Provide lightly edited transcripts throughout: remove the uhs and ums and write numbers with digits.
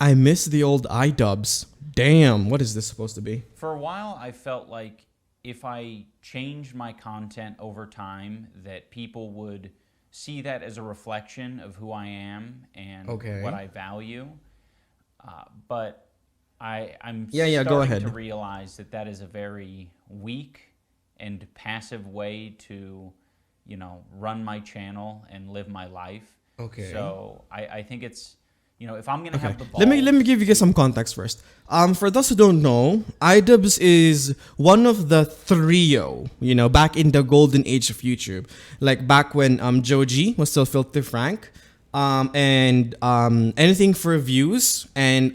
I miss the old iDubbz. Damn, what is this supposed to be? For a while, I felt like if I changed my content over time, that people would see that as a reflection of who I am and what Okay. I value. But I'm Yeah, yeah, go starting to ahead. realize that that is a very weak and passive way to, run my channel and live my life. Okay. So I think it's, if I'm gonna Okay. have the Let me balls give you guys to some context first. For those who don't know, iDubbz is one of the trio, back in the golden age of YouTube. Like back when Joji was still Filthy Frank, and anything for views, and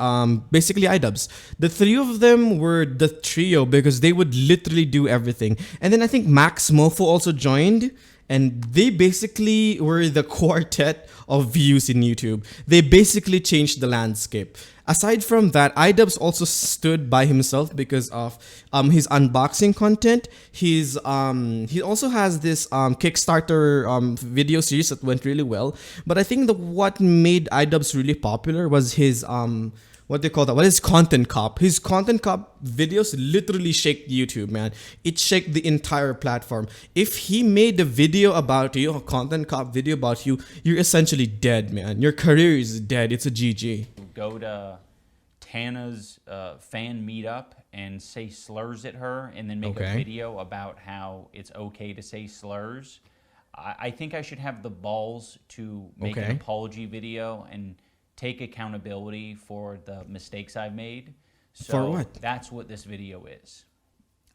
basically iDubbz. The three of them were the trio because they would literally do everything. And then I think Max Mofo also joined, and they basically were the quartet of views in YouTube. They basically changed the landscape. Aside from that, iDubbz also stood by himself because of his unboxing content. He also has this Kickstarter video series that went really well. But I think what made iDubbz really popular was his what they call that? What is content cop? His content cop videos literally shake YouTube, man. It shake the entire platform. If he made a video about you, a content cop video about you, you're essentially dead, man. Your career is dead. It's a GG. go to Tana's fan meetup and say slurs at her and then make a Okay. video about how it's okay to say slurs. I think I should have the balls to make an Okay. apology video and take accountability for the mistakes I've made. For So what? that's what this video is.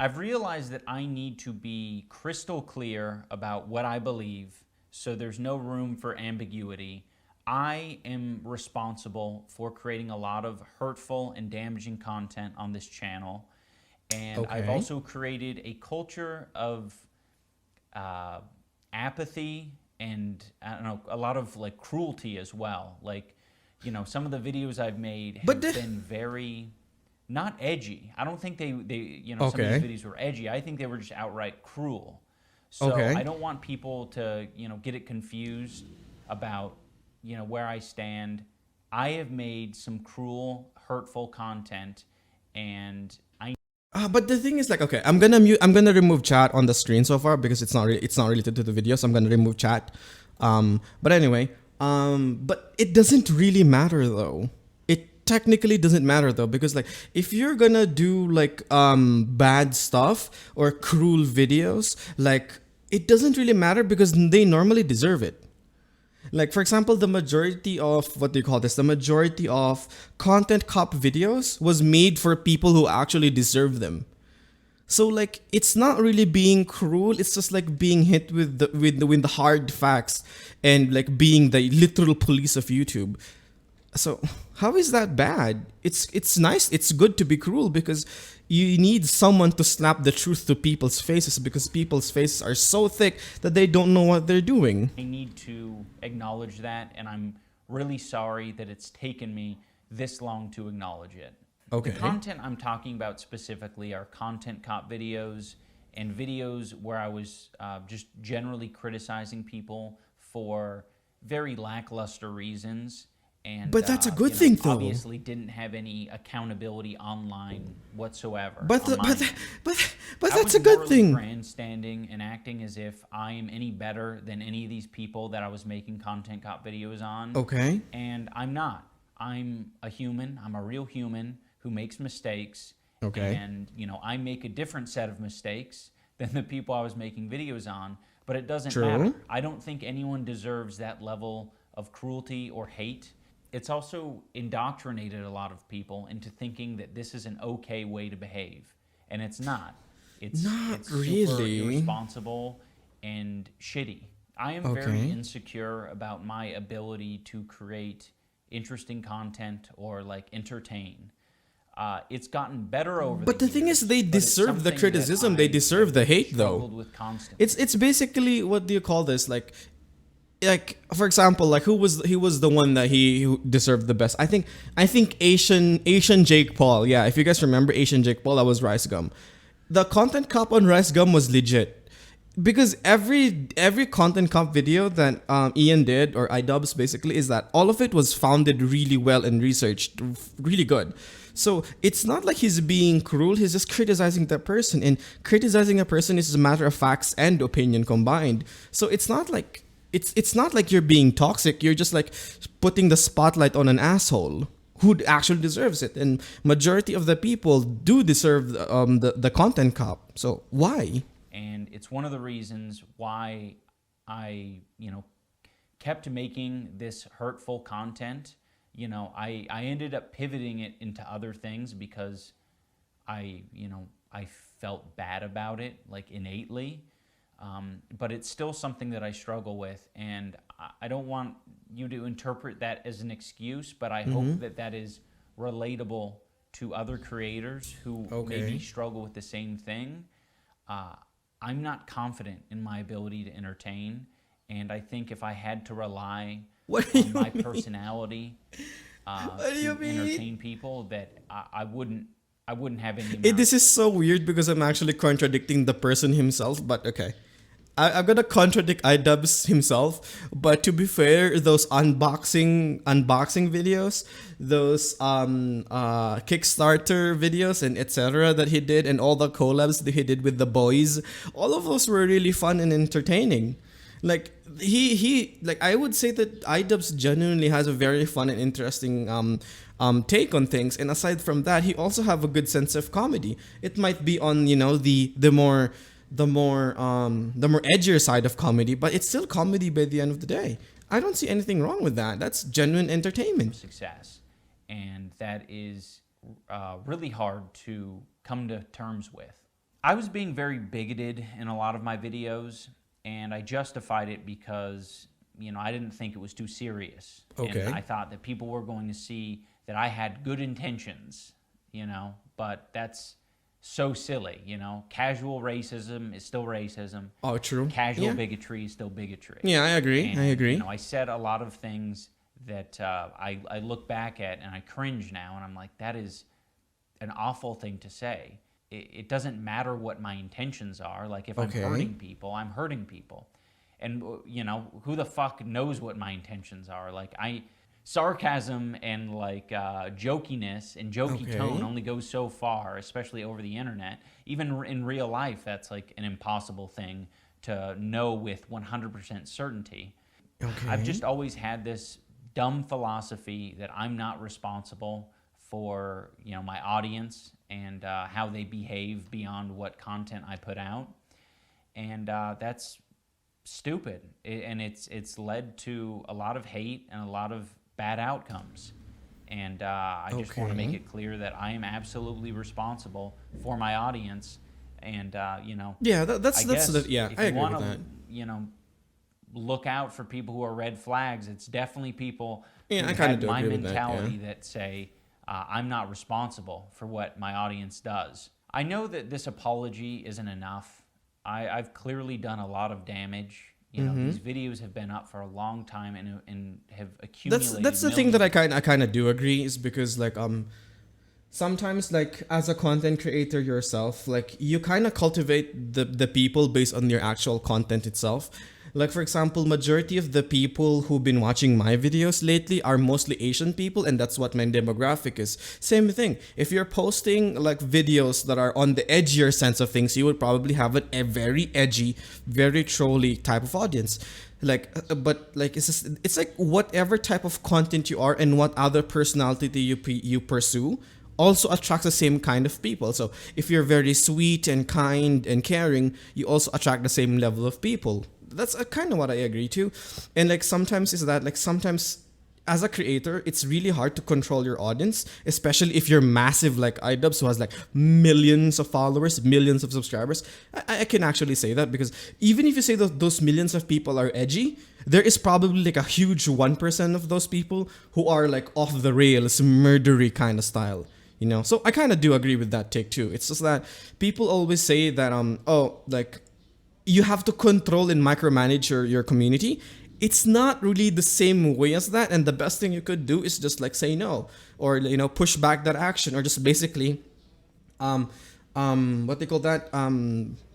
I've realized that I need to be crystal clear about what I believe so there's no room for ambiguity. I am responsible for creating a lot of hurtful and damaging content on this channel. And I've Okay. also created a culture of uh, apathy and I don't know, a lot of like cruelty as well. Like, some of the videos I've made But have the, been very not edgy. I don't think some of okay. these videos were edgy. I think they were just outright cruel. So Okay. I don't want people to, get it confused about, where I stand. I have made some cruel, hurtful content and But the thing is, like, okay, I'm gonna mute. I'm gonna remove chat on the screen so far because it's not related to the video. So I'm gonna remove chat. But anyway, but it doesn't really matter though. It technically doesn't matter though because like if you're gonna do like bad stuff or cruel videos, like it doesn't really matter because they normally deserve it. Like for example, the majority of what do you call this? The majority of content cop videos was made for people who actually deserve them. So like it's not really being cruel. It's just like being hit with the hard facts and like being the literal police of YouTube. So how is that bad? It's nice. It's good to be cruel because you need someone to snap the truth to people's faces because people's faces are so thick that they don't know what they're doing. I need to acknowledge that, and I'm really sorry that it's taken me this long to acknowledge it. The Okay. content I'm talking about specifically are content cop videos and videos where I was just generally criticizing people for very lackluster reasons. And But that's a good thing though. obviously didn't have any accountability online whatsoever. But On the, my but end. but I that's was a good morally thing. grandstanding and acting as if I am any better than any of these people that I was making content cop videos on. Okay. And I'm not. I'm a human. I'm a real human who makes mistakes. Okay. And, I make a different set of mistakes than the people I was making videos on. But it doesn't True. matter. I don't think anyone deserves that level of cruelty or hate. It's also indoctrinated a lot of people into thinking that this is an okay way to behave. And it's not. Not It's super really. irresponsible and shitty. I am very Okay. insecure about my ability to create interesting content or like entertain. It's gotten better over But the thing years, is, they but it's deserve the something that criticism. They I deserve the hate, struggled though. with constantly. It's basically what do you call this? Like for example, like he was the one that who deserved the best. I think Asian Jake Paul. Yeah, if you guys remember Asian Jake Paul, that was Rice Gum. The content cop on Rice Gum was legit. because every content comp video that Ian did, or iDubbz basically, is that all of it was founded really well and researched really good. So it's not like he's being cruel, he's just criticizing that person, and criticizing a person is a matter of facts and opinion combined. So it's not like it's not like you're being toxic, you're just like putting the spotlight on an asshole who actually deserves it, and majority of the people do deserve the content cop. So why? And it's one of the reasons why I, kept making this hurtful content. I ended up pivoting it into other things because I felt bad about it, like innately. But it's still something that I struggle with, and I don't want you to interpret that as an excuse, but I hope that that is relatable to other creators who maybe struggle with the same thing. I'm not confident in my ability to entertain, and I think if I had to rely on my personality to entertain people, that I wouldn't have any. This is so weird because I'm actually contradicting the person himself, but okay. I'm gonna contradict iDubbz himself, but to be fair, those unboxing videos, those Kickstarter videos and etc. that he did, and all the collabs that he did with the boys, all of those were really fun and entertaining. Like he like, I would say that iDubbz genuinely has a very fun and interesting take on things, and aside from that, he also have a good sense of comedy. It might be on the more edgier side of comedy, but it's still comedy by the end of the day. I don't see anything wrong with that. That's genuine entertainment. Success, and that is really hard to come to terms with. I was being very bigoted in a lot of my videos, and I justified it because I didn't think it was too serious. Okay. And I thought that people were going to see that I had good intentions, but that's so silly. Casual racism is still racism. Oh, true. Casual bigotry is still bigotry. Yeah, I agree. And, I agree. I said a lot of things that I look back at and I cringe now, and I'm like, that is an awful thing to say. It doesn't matter what my intentions are. Like, if I'm hurting people, I'm hurting people. And, who the fuck knows what my intentions are? Like, sarcasm and like jokiness and jokey tone only goes so far, especially over the internet. Even in real life, that's like an impossible thing to know with 100% certainty. I've just always had this dumb philosophy that I'm not responsible for my audience and how they behave beyond what content I put out, and that's stupid. And it's led to a lot of hate and a lot of bad outcomes, and I just want to make it clear that I am absolutely responsible for my audience, and that's if I agree wanna, with that. Look out for people who are red flags. It's definitely people who I have do my agree with mentality that say I'm not responsible for what my audience does. I know that this apology isn't enough. I've clearly done a lot of damage. These videos have been up for a long time and have accumulated. That's the thing that I kind of do agree, is because like sometimes, like, as a content creator yourself, like, you kind of cultivate the people based on your actual content itself. Like, for example, majority of the people who've been watching my videos lately are mostly Asian people, and that's what my demographic is. Same thing. If you're posting like videos that are on the edgier sense of things, you would probably have a very edgy, very trolly type of audience. Like, but like, it's like whatever type of content you are and what other personality you pursue also attracts the same kind of people. So if you're very sweet and kind and caring, you also attract the same level of people. That's kind of what I agree to. And like, sometimes as a creator, it's really hard to control your audience, especially if you're massive like iDubbz, who has like millions of followers, millions of subscribers. I can actually say that, because even if you say that those millions of people are edgy, there is probably like a huge 1% of those people who are like off the rails, murdery kind of style. So I kind of do agree with that take too. It's just that people always say that you have to control and micromanage your community. It's not really the same way as that, and the best thing you could do is just like say no, or push back that action, or just basically what they call that,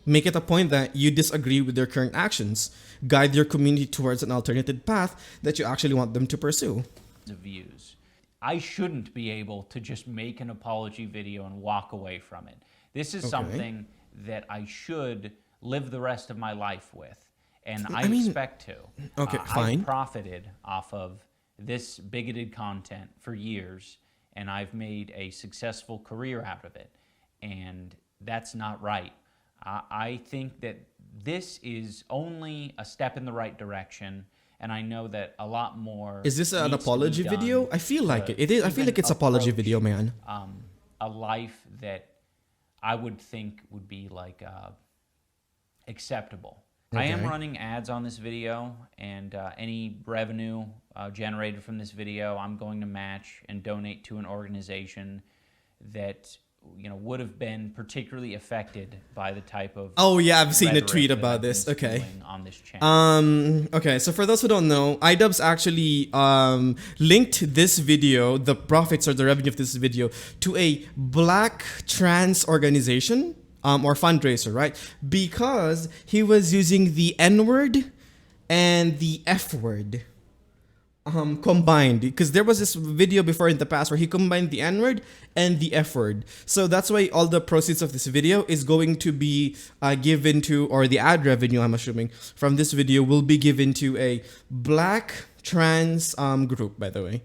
Make it a point that you disagree with their current actions. Guide your community towards an alternative path that you actually want them to pursue. Of views. I shouldn't be able to just make an apology video and walk away from it. This is something that I should live the rest of my life with, and I expect to. Okay, fine. I've profited off of this bigoted content for years, and I've made a successful career out of it, and that's not right. I think that this is only a step in the right direction, and I know that a lot more. Is this an needs to be apology done video? I feel like it. It is. I feel even like it's apology approach, video, man. A life that I would think would be like acceptable. I am running ads on this video, and any revenue generated from this video, I'm going to match and donate to an organization that would have been particularly affected by the type of. Oh yeah, I've seen a rhetoric tweet that about I've been this. Okay. spewing on this channel. Okay, so for those who don't know, iDubbz actually linked this video, the profits or the revenue of this video, to a black trans organization or fundraiser, right? Because he was using the N-word and the F-word combined, because there was this video before in the past where he combined the N-word and the F-word. So that's why all the proceeds of this video is going to be given to, or the ad revenue, I'm assuming, from this video will be given to a black trans group, by the way.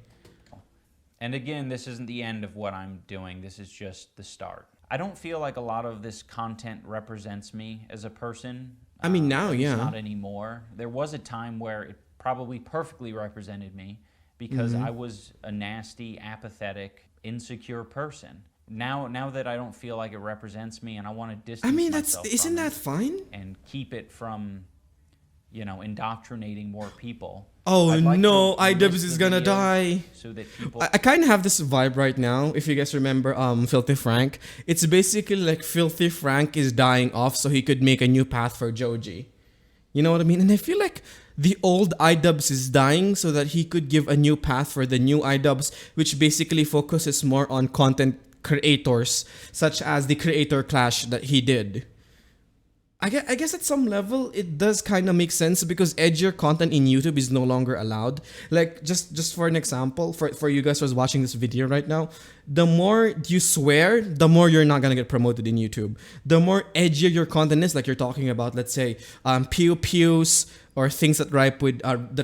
And again, this isn't the end of what I'm doing. This is just the start. I don't feel like a lot of this content represents me as a person. I mean, now, at least yeah. Not anymore. There was a time where it probably perfectly represented me because I was a nasty, apathetic, insecure person. Now that I don't feel like it represents me and I want to distance myself isn't from that it fine? and keep it from, indoctrinating more people. Oh I'd like no, to iDubbz list is the gonna videos die. So that people. I kind of have this vibe right now. If you guys remember, Filthy Frank, it's basically like Filthy Frank is dying off so he could make a new path for Joji. You know what I mean? And I feel like the old iDubbz is dying so that he could give a new path for the new iDubbz, which basically focuses more on content creators, such as the creator clash that he did. I guess at some level it does kind of make sense because edgier content in YouTube is no longer allowed. Like just for an example, for you guys who's watching this video right now, the more you swear, the more you're not gonna get promoted in YouTube. The more edgier your content is, like you're talking about, let's say pew pews or things that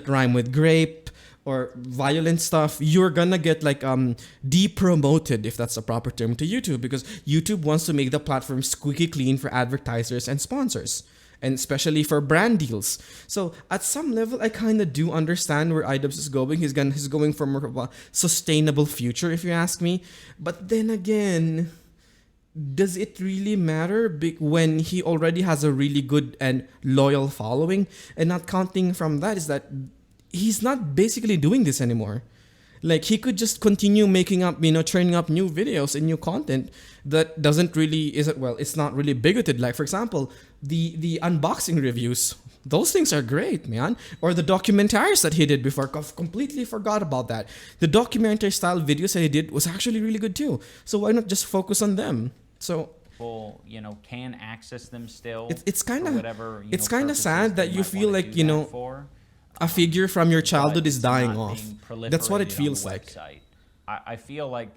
rhyme with grape or violent stuff, you're gonna get like depromoted, if that's a proper term, to YouTube, because YouTube wants to make the platform squeaky clean for advertisers and sponsors, and especially for brand deals. So at some level, I kind of do understand where iDubbz is going. He's going for more of a sustainable future, if you ask me. But then again, does it really matter when he already has a really good and loyal following? And not counting from that is that he's not basically doing this anymore. Like, he could just continue making up, training up new videos and new content that it's not really bigoted. Like, for example, the unboxing reviews. Those things are great, man. Or the documentaries that he did before. Completely forgot about that. The documentary style videos that he did was actually really good too. So why not just focus on them? So people, can access them still. It's kind of it's kind of sad that you feel like a figure from your childhood is dying off. That's what it feels like. I feel like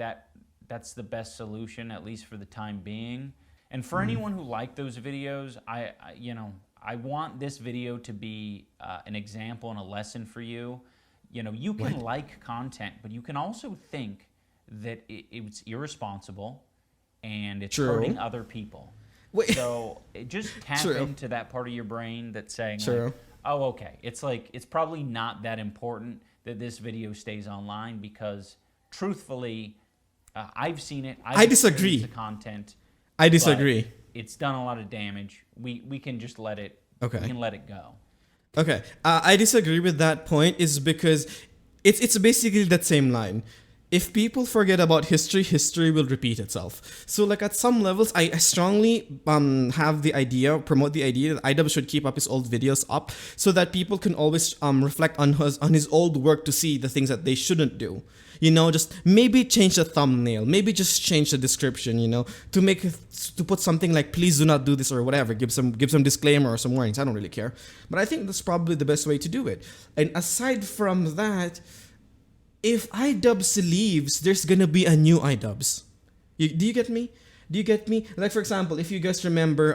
that's the best solution, at least for the time being. And for anyone who liked those videos, I want this video to be an example and a lesson for you. You can like content, but you can also think that it's irresponsible and it's hurting other people. So just tap into that part of your brain that's saying, oh, okay. It's probably not that important that this video stays online because, truthfully, I've seen it. I disagree. The content. I disagree. It's done a lot of damage. We can just let it. Okay. We can let it go. Okay. I disagree with that point. Is because it's basically that same line. If people forget about history, history will repeat itself. So, like, at some levels, I strongly promote the idea that iDubbz should keep up his old videos up so that people can always reflect on his old work to see the things that they shouldn't do. Just maybe change the thumbnail, maybe just change the description, to put something like please do not do this or whatever. Give some disclaimer or some warnings. I don't really care, but I think that's probably the best way to do it. And aside from that, if iDubbz leaves, there's gonna be a new iDubbz. Do you get me? Do you get me? Like, for example, if you guys remember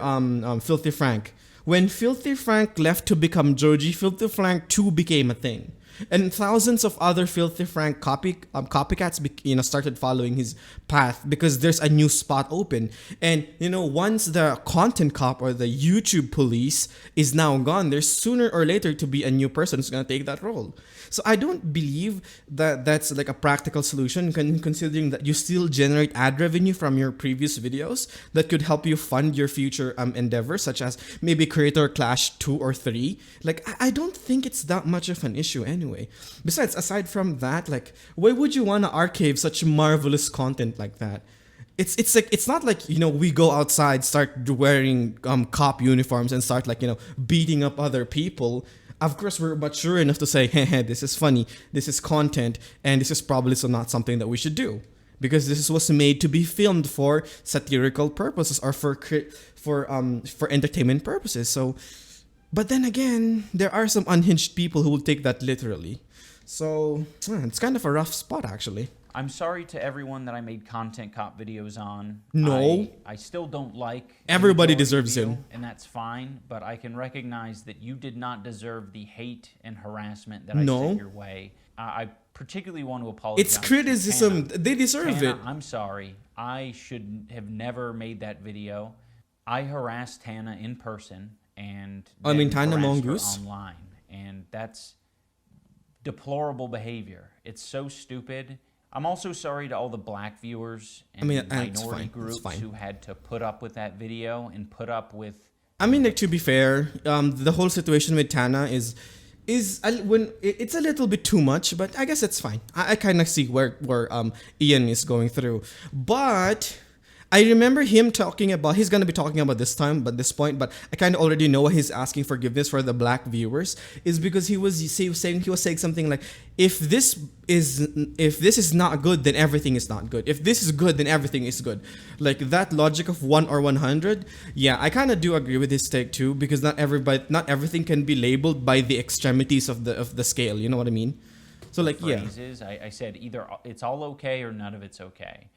Filthy Frank. When Filthy Frank left to become Joji, Filthy Frank 2 became a thing. And thousands of other Filthy Frank copycats started following his path because there's a new spot open. And once the content cop or the YouTube police is now gone, there's sooner or later to be a new person who's gonna take that role. So I don't believe that that's like a practical solution, considering that you still generate ad revenue from your previous videos that could help you fund your future endeavors, such as maybe Creator Clash 2 or 3. Like, I don't think it's that much of an issue anyway. Besides, aside from that, like, why would you want to archive such marvelous content like that? It's not like we go outside, start wearing cop uniforms and start beating up other people. Of course, we're mature enough to say, hey, this is funny, this is content, and this is probably not something that we should do, because this was made to be filmed for satirical purposes or for entertainment purposes. So, but then again, there are some unhinged people who will take that literally. So it's kind of a rough spot, actually. I'm sorry to everyone that I made content cop videos on. No. I still don't like... Everybody deserves him. And that's fine, but I can recognize that you did not deserve the hate and harassment that I sent your way. I particularly want to apologize. It's criticism. They deserve it. I'm sorry. I should have never made that video. I harassed Tana in person and Tana harassed Mongoose her online. And that's deplorable behavior. It's so stupid. I'm also sorry to all the black viewers and minority groups who had to put up with that video and put up with... to be fair, the whole situation with Tana is when it's a little bit too much, but I guess it's fine. I kind of see where Ian is going through. But I remember him talking about, he's going to be talking about this point, but I kind of already know why he's asking forgiveness for the black viewers, is because he was saying something like, if this is not good, then everything is not good. If this is good, then everything is good. Like that logic of 1 or 100. Yeah, I kind of do agree with his take too, because not everything can be labeled by the extremities of the scale. You know what I mean? So like, phrases, I said either it's all okay or none of it's okay,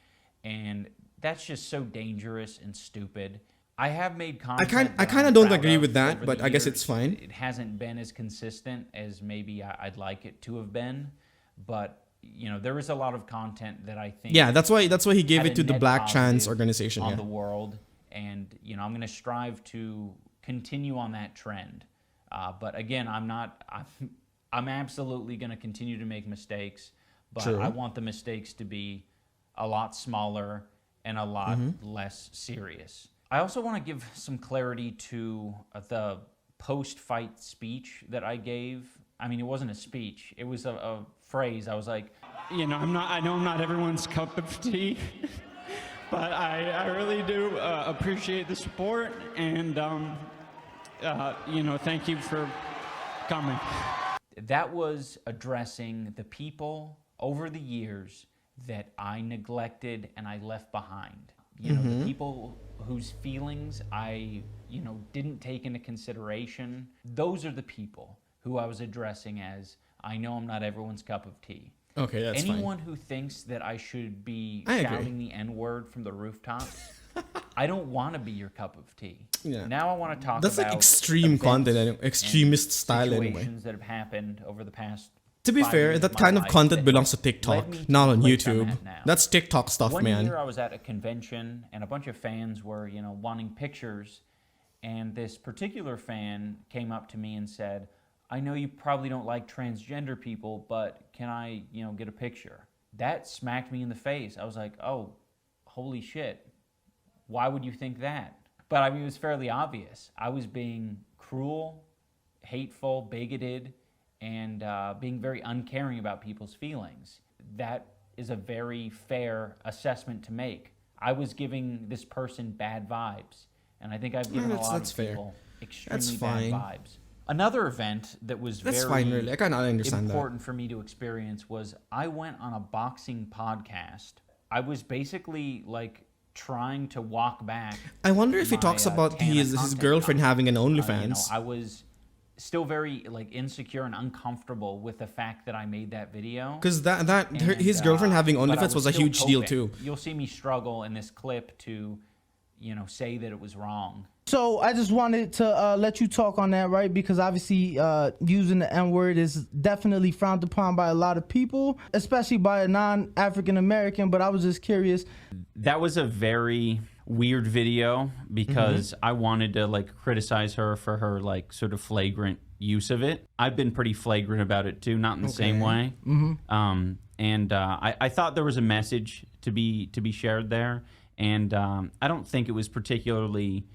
and that's just so dangerous and stupid. I have made content. I kind of don't agree with that, but I guess it's fine. It hasn't been as consistent as maybe I'd like it to have been, but there is a lot of content that I think. Yeah, that's why he gave it to the Black Trans organization on the world, and I'm going to strive to continue on that trend. But again, I'm absolutely going to continue to make mistakes, but True. I want the mistakes to be a lot smaller and a lot less serious. I also want to give some clarity to the post-fight speech that I gave. I mean, it wasn't a speech. It was a phrase. I was like, I know I'm not everyone's cup of tea, but I really do appreciate the support, and thank you for coming. That was addressing the people over the years that I neglected and I left behind. The people whose feelings I, didn't take into consideration. Those are the people who I was addressing as, I know I'm not everyone's cup of tea. Okay, that's fine. Anyone who thinks that I should be shouting the N-word from the rooftops, I don't want to be your cup of tea. Yeah. Now I want to talk That's about like extreme content, extremist style anyway. Situations that have happened over the past. To be fair, that kind of content belongs to TikTok, not on YouTube. That's TikTok stuff, man. One year I was at a convention and a bunch of fans were, wanting pictures, and this particular fan came up to me and said, I know you probably don't like transgender people, but can I, get a picture? That smacked me in the face. I was like, oh, holy shit. Why would you think that? But I mean, it was fairly obvious. I was being cruel, hateful, bigoted, and being very uncaring about people's feelings. That is a very fair assessment to make. I was giving this person bad vibes, and I think I've given a lot of people extremely bad vibes. Another event that was That's very fine, really. I kind of understand important for me to experience was I went on a boxing podcast. I was basically like trying to walk back. I wonder if he my, talks about Tana his content girlfriend con. having an You OnlyFans. know, I was still very like insecure and uncomfortable with the fact that I made that video. Because his And, girlfriend having but I OnlyFans was a still huge deal coping. too. You'll see me struggle in this clip to, you know, say that it was wrong. So I just wanted to let you talk on that, right? Because obviously using the N-word is definitely frowned upon by a lot of people, especially by a non-African American. But I was just curious. That was a very weird video because I wanted to like criticize her for her like sort of flagrant use of it. I've been pretty flagrant about it too, not in the same way. I thought there was a message to be shared there, and I don't think it was particularly.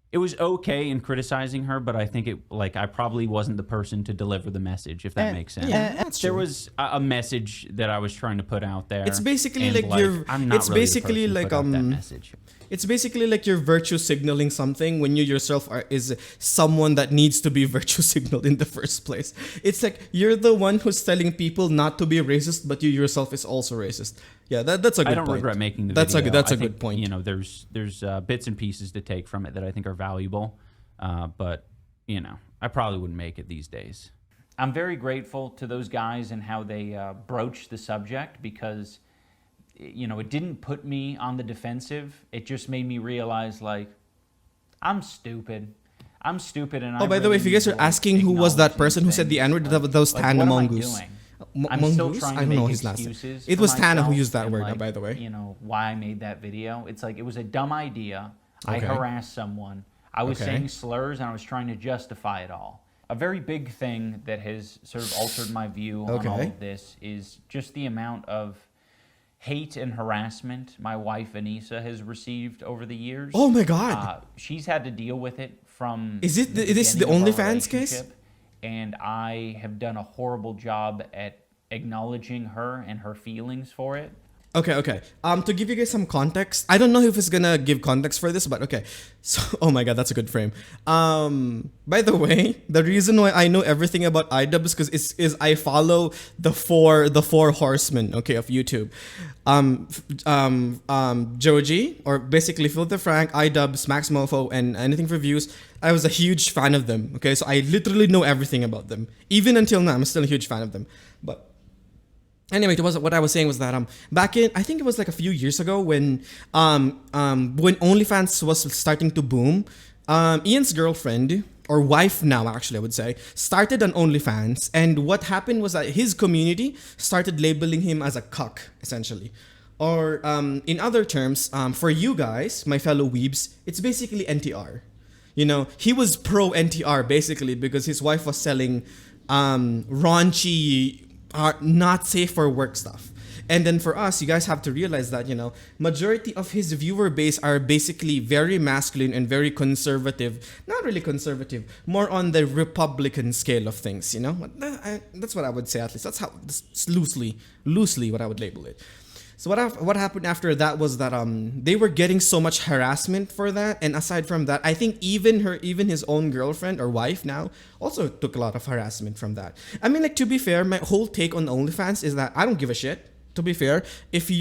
It was okay in criticizing her, but I think I probably wasn't the person to deliver the message, if that makes sense. Yeah, that's There true. was a message that I was trying to put out there. It's basically and, like you're. I'm not It's really the basically person to like put out that message. It's basically like you're virtue signaling something when you yourself is someone that needs to be virtue signaled in the first place. It's like you're the one who's telling people not to be racist, but you yourself is also racist. Yeah, that's a good I don't point. regret making the That's video. That's I a think, good point. You know, there's bits and pieces to take from it that I think are valuable, but you know, I probably wouldn't make it these days. I'm very grateful to those guys and how they broached the subject because, you know, it didn't put me on the defensive. It just made me realize, like, I'm stupid. I'm stupid, and Oh, by the way, if you guys are asking who was that person who said the N-word, that was Tana Mongoose. I'm still Mongoose? trying I to don't know make his last name. excuses. It for was Tana who myself used that and, word, like, by the way. You know why I made that video. It's like it was a dumb idea. I Okay. harassed someone. I was Okay. saying slurs, and I was trying to justify it all. A very big thing that has sort of altered my view on all Okay. of this is just the amount of hate and harassment my wife Anissa has received over the years. Oh my God. She's had to deal with it from. Is it the this the beginning of our OnlyFans case? relationship, and I have done a horrible job at acknowledging her and her feelings for it. Okay. To give you guys some context, I don't know if it's gonna give context for this, but okay. So, oh my God, that's a good frame. By the way, the reason why I know everything about iDubbz is I follow the four horsemen, okay, of YouTube. Joji, or basically Filthy Frank, iDubbz, Max Mofo, and Anything for Views. I was a huge fan of them. Okay, so I literally know everything about them. Even until now, I'm still a huge fan of them. But anyway, what I was saying was that back in, I think it was like a few years ago when OnlyFans was starting to boom, Ian's girlfriend, or wife now actually I would say, started on OnlyFans, and what happened was that his community started labeling him as a cuck essentially. Or in other terms, for you guys, my fellow weebs, it's basically NTR. You know, he was pro NTR basically because his wife was selling raunchy, not safe for work stuff. And then for us, you guys have to realize that, you know, majority of his viewer base are basically very masculine and very conservative. Not really conservative, more on the Republican scale of things, you know? That's what I would say, at least. That's how, loosely what I would label it. So what happened after that was that they were getting so much harassment for that, and aside from that, I think even his own girlfriend or wife now also took a lot of harassment from that. I mean, like, to be fair, my whole take on OnlyFans is that I don't give a shit. To be fair, if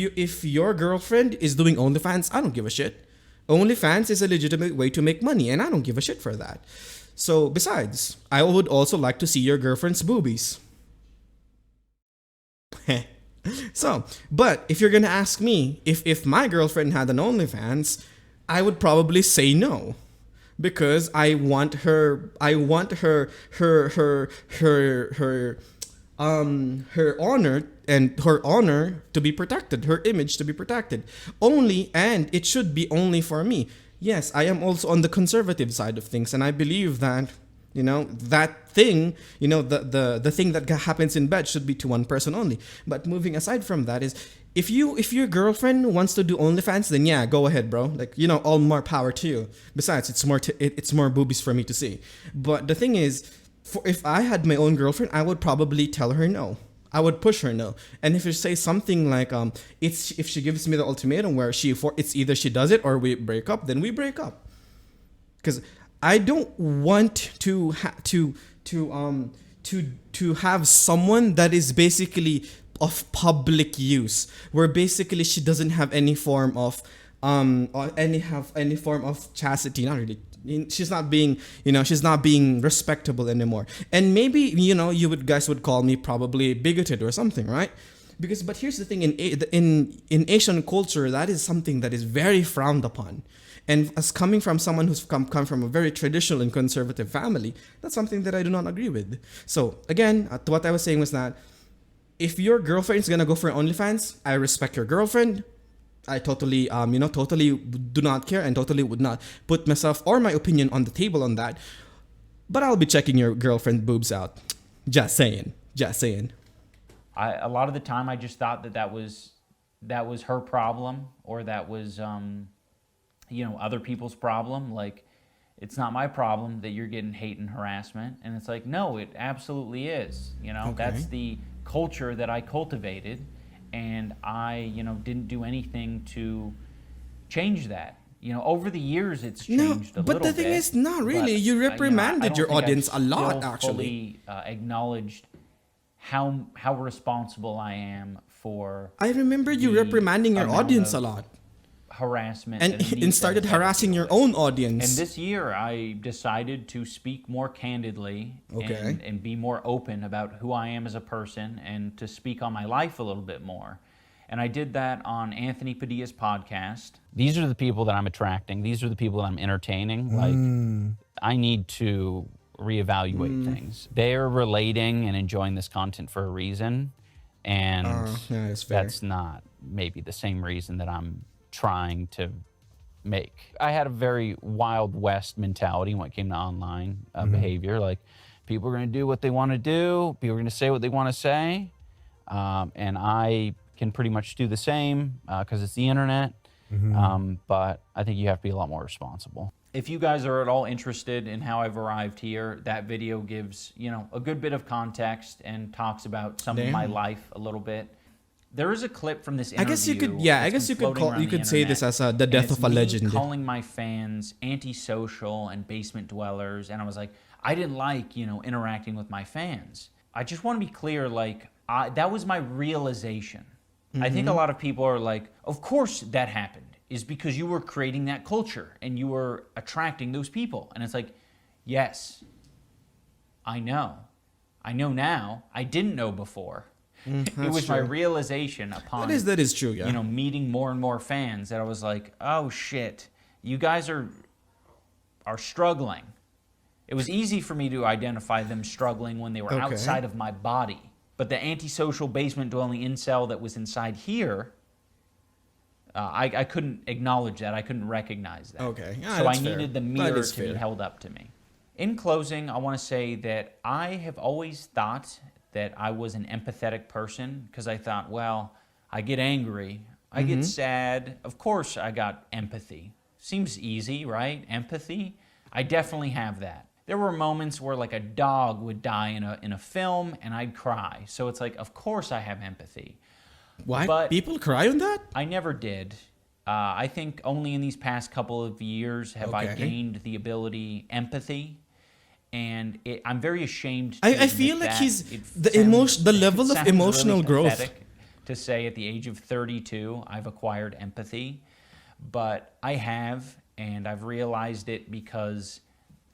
your girlfriend is doing OnlyFans, I don't give a shit. OnlyFans is a legitimate way to make money, and I don't give a shit for that. So besides, I would also like to see your girlfriend's boobies. So, but if you're gonna ask me if my girlfriend had an OnlyFans, I would probably say no, because I want her honor to be protected, her image to be protected. Only, and it should be only for me. Yes, I am also on the conservative side of things, and I believe that, you know, that thing, you know, the thing that happens in bed should be to one person only. But moving aside from that is, if your girlfriend wants to do OnlyFans, then yeah, go ahead, bro. Like, you know, all more power to you. Besides, it's more boobies for me to see. But the thing is, if I had my own girlfriend, I would probably tell her no. I would push her no. And if you say something like, if she gives me the ultimatum where it's either she does it or we break up, then we break up. Because I don't want to have someone that is basically of public use, where basically she doesn't have any form of or any form of chastity. Not really. She's not being, she's not being respectable anymore. And maybe, you guys would call me probably bigoted or something, right? But here's the thing, in Asian culture, that is something that is very frowned upon. And as coming from someone who's come from a very traditional and conservative family, that's something that I do not agree with. So again, what I was saying was that if your girlfriend is gonna go for OnlyFans, I respect your girlfriend. I totally, totally do not care and totally would not put myself or my opinion on the table on that. But I'll be checking your girlfriend boobs out. Just saying. A lot of the time, I just thought that was her problem, or that was other people's problem. Like, it's not my problem that you're getting hate and harassment. And it's like, no, it absolutely is. That's the culture that I cultivated. And I, didn't do anything to change that. Over the years, it's changed a little bit. But the thing is, not really. You reprimanded your audience a lot, actually. Fully acknowledged how responsible I am for. I remember you reprimanding your audience a lot. Harassment and started harassing your own audience. And this year I decided to speak more candidly and be more open about who I am as a person, and to speak on my life a little bit more. And I did that on Anthony Padilla's podcast. These are the people that I'm attracting. These are the people that I'm entertaining. Like, I need to reevaluate things. They're relating and enjoying this content for a reason, and that's not maybe the same reason that I'm trying to make. I had a very Wild West mentality when it came to online behavior. Like, people are going to do what they want to do. People are going to say what they want to say. And I can pretty much do the same because it's the internet. But I think you have to be a lot more responsible. If you guys are at all interested in how I've arrived here, that video gives, a good bit of context and talks about some of my life a little bit. There is a clip from this interview. I guess you could say this as the death of a legend. Calling my fans antisocial and basement dwellers, and I was like, I didn't like, interacting with my fans. I just want to be clear, like, that was my realization. I think a lot of people are like, of course that happened, is because you were creating that culture and you were attracting those people. And it's like, yes, I know. I know now. I didn't know before. It was my realization upon that is true, yeah. Meeting more and more fans, that I was like, oh shit, you guys are struggling. It was easy for me to identify them struggling when they were outside of my body. But the antisocial basement dwelling incel that was inside here, I couldn't acknowledge that. I couldn't recognize that. So I needed the mirror to be held up to me. In closing, I want to say that I have always thought that I was an empathetic person, because I thought, well, I get angry, I get sad. Of course I got empathy. Seems easy, right? Empathy. I definitely have that. There were moments where like a dog would die in a film and I'd cry. So it's like, of course I have empathy. Why? But people cry on that? I never did. I think only in these past couple of years have I gained the ability, empathy. And I'm very ashamed to I feel like the level of emotional growth. To say at the age of 32, I've acquired empathy. But I have, and I've realized it because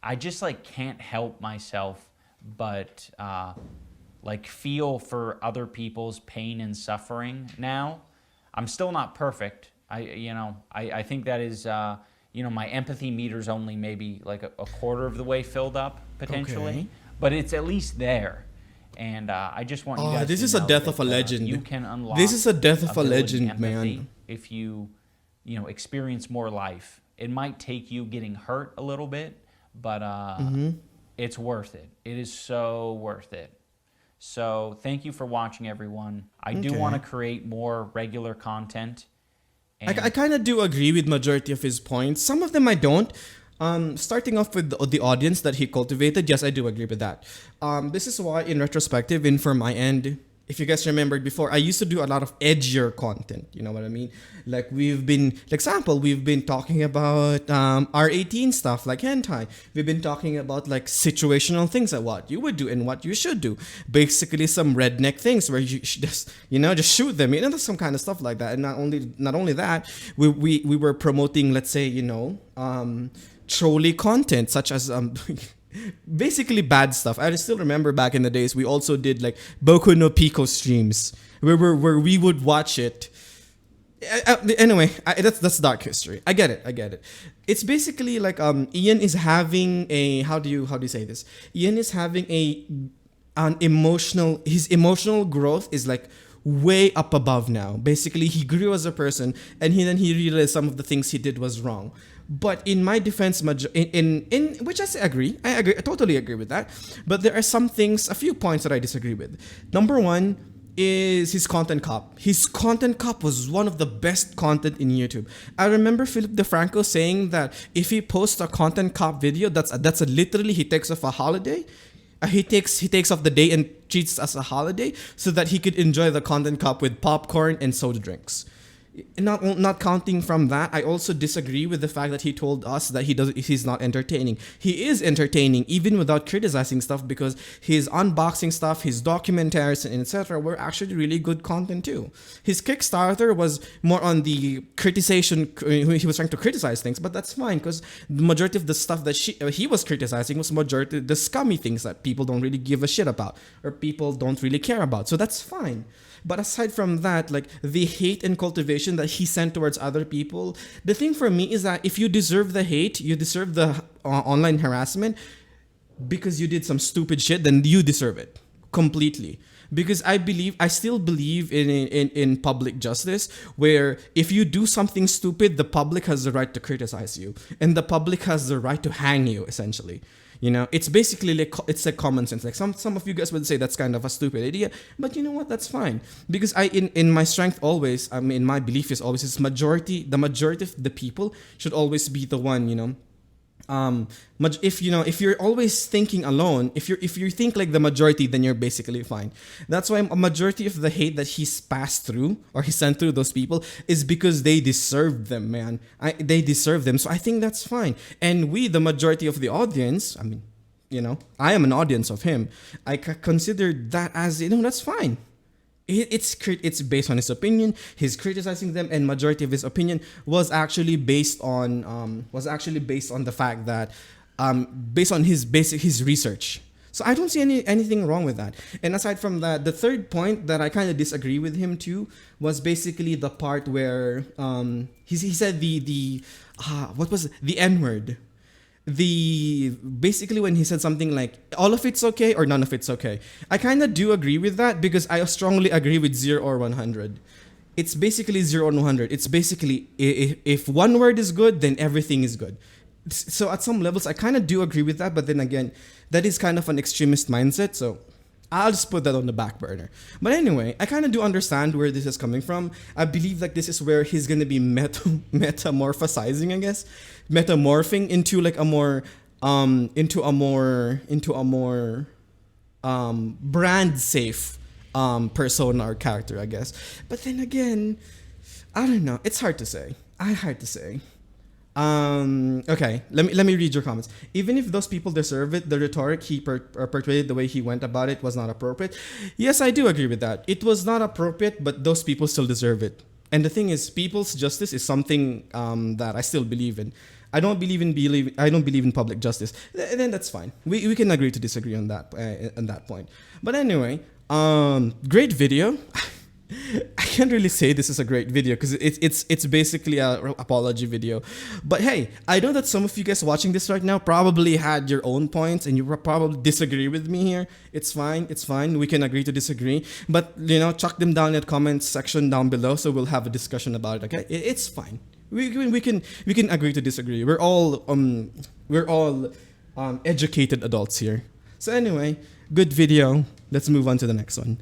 I just like can't help myself but like feel for other people's pain and suffering now. I'm still not perfect. I think that is my empathy meter's only maybe like a quarter of the way filled up potentially, but it's at least there. And I just want you guys this to is a know death that, of a legend. You can unlock this is a death of a ability legend, man. If you experience more life. It might take you getting hurt a little bit, but it's worth it. It is so worth it. So thank you for watching, everyone. I do want to create more regular content. I kind of do agree with majority of his points. Some of them I don't. Starting off with the audience that he cultivated, yes, I do agree with that. This is why, in retrospective, and from my end, if you guys remembered before, I used to do a lot of edgier content. You know what I mean? Like we've been, example, we've been talking about R18 stuff like hentai. We've been talking about like situational things like what you would do and what you should do. Basically, some redneck things where you just just shoot them. Some kind of stuff like that. And not only that, we were promoting, let's say, trolley content such as basically bad stuff. I still remember back in the days we also did like Boku no Pico streams where we would watch it. Anyway, that's dark history. I get it. It's basically like Ian is having a how do you say this? Ian is having his emotional growth is like way up above now. Basically, he grew as a person, and then he realized some of the things he did was wrong. But in my defense, in which I agree, I totally agree with that. But there are some things, a few points that I disagree with. Number one is his content cop. His content cop was one of the best content in YouTube. I remember Philip DeFranco saying that if he posts a content cop video, that's literally he takes off a holiday. He takes off the day and treats it as a holiday so that he could enjoy the content cop with popcorn and soda drinks. Not counting from that, I also disagree with the fact that he told us that he's not entertaining. He is entertaining even without criticizing stuff, because his unboxing stuff, his documentaries, and etc. were actually really good content too. His Kickstarter was more on the criticization. He was trying to criticize things, but that's fine because the majority of the stuff that he was criticizing was majority the scummy things that people don't really give a shit about or people don't really care about. So that's fine. But aside from that, like the hate and cultivation that he sent towards other people, the thing for me is that if you deserve the hate, you deserve the online harassment because you did some stupid shit, then you deserve it completely. Because I still believe in public justice, where if you do something stupid, the public has the right to criticize you, and the public has the right to hang you, essentially. It's basically like it's like common sense. Like some of you guys would say that's kind of a stupid idea, but you know what? That's fine, because in my strength always, my belief is always the majority of the people should always be the one. If you're always thinking alone, if you think like the majority, then you're basically fine. That's why a majority of the hate that he's passed through or he sent through those people is because they deserved them, man. They deserve them. So I think that's fine. And we, the majority of the audience, I am an audience of him. I consider that as, that's fine. It's based on his opinion. He's criticizing them, and majority of his opinion was actually based on the fact that based on his research. So I don't see anything wrong with that. And aside from that, the third point that I kind of disagree with him too was basically the part where he said the N-word. Basically when he said something like all of it's okay or none of it's okay, I kind of do agree with that, because I strongly agree with 0 or 100. It's basically 0 or 100. It's basically if one word is good, then everything is good. So at some levels I kind of do agree with that, but then again, that is kind of an extremist mindset, so I'll just put that on the back burner. But anyway, I kind of do understand where this is coming from. I believe like this is where he's gonna be metamorphosizing, I guess, metamorphing into like a more brand safe persona or character, I guess. But then again, I don't know. It's hard to say. Okay, let me read your comments. Even if those people deserve it, the rhetoric he portrayed, the way he went about it, was not appropriate. Yes, I do agree with that. It was not appropriate, but those people still deserve it. And the thing is, people's justice is something that I still believe in. I don't believe in public justice. Then that's fine. We can agree to disagree on that point. But anyway, great video. I can't really say this is a great video because it's basically a apology video. But hey, I know that some of you guys watching this right now probably had your own points and you probably disagree with me here. It's fine. We can agree to disagree. But chuck them down in the comments section down below so we'll have a discussion about it. Okay, it's fine. We can agree to disagree. We're all educated adults here. So anyway, good video. Let's move on to the next one.